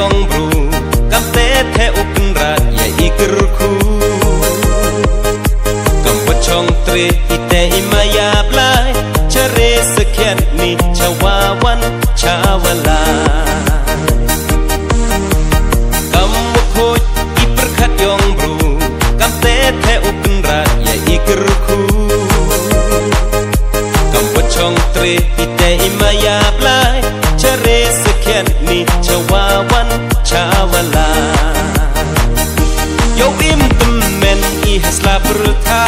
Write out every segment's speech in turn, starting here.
yong bru kam te the upin ra ya ikir khu kam pachong tre ite imaya blai chare sakyan ni chawawan chawala kam khoj iper khat yong bru kam te the upin ra ya ikir khu kam pachong tre ite imaya blai chare sakyan ni chawawan chawala yo im temen I hasla bertha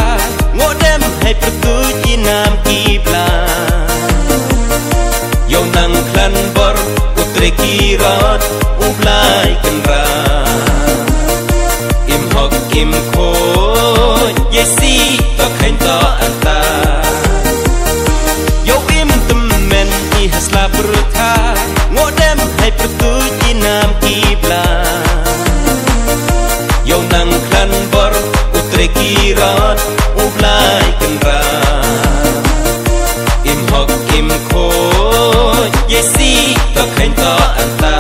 ngodem hai pertu jinam kibla yo nang klan bor putre kirot ublai kenra im hok im kho yesi to khain to anta yo im temen I hasla bertha ngodem hai pertu jinam kibla yo nang klan bor putre kirot ublai kenra im hok im kho yesi to khain to anta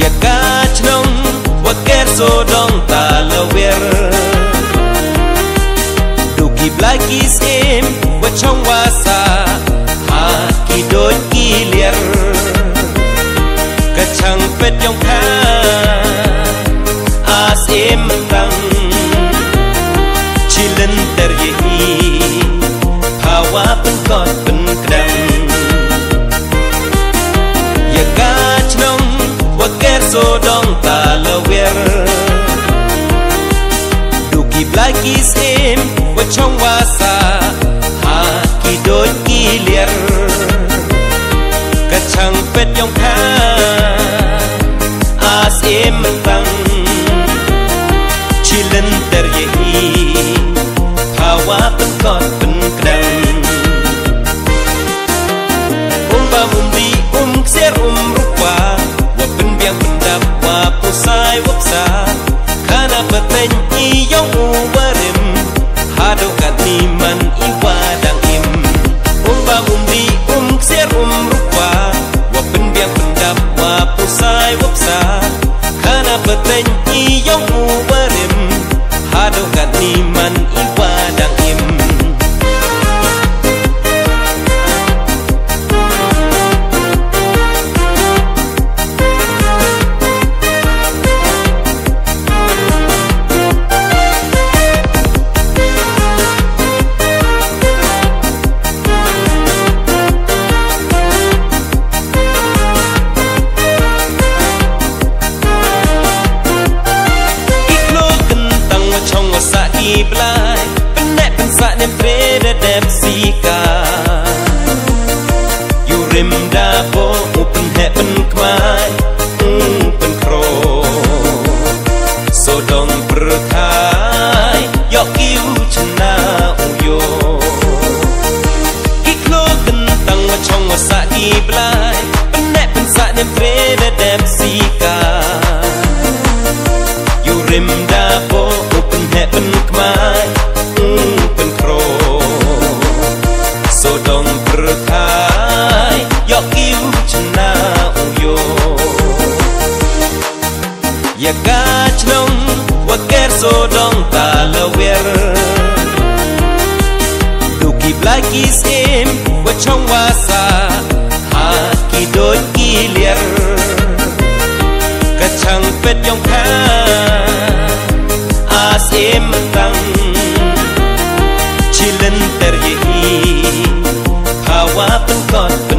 ya kach nong waker so dong ta lawer duki blaki sim wa chong wasa ha ki doi ki lier kachang pet yong kha as im tang chilen ter ye hawa pen kot pen kdang ya kach nong waker so dong ta lawer duki blaki sim wa chong wasa ha ki doi ki lier kachang pet yong kha as im tang chilen ter ye hawa pen kot pen kdang ba mumbi kser rupa wa pen biang pendap wa pusai wapsa kana peteng I yong ubarim hado kat niman iwa dang im ba mumbi kser rupa wa pen biang pendap wa pusai wapsa kana peteng I yong ubarim hado kat niman iwa dang im blai penek pensak nem freda dem sika you rim da bo open heaven kmai pen kro so dong berkai yo kiu chna uyo iklo kentang chong wasaki blai penek pensak nem freda dem sika you rim da bo open heaven kmai pen kro so dong berkai yo kiu chna uyo ya kach nong waker so dong ta lawer duki blaki sim wa chong wasa ha ki doi ki lier kachang pet yong kha as im tang chilen ter ye hawa pen kot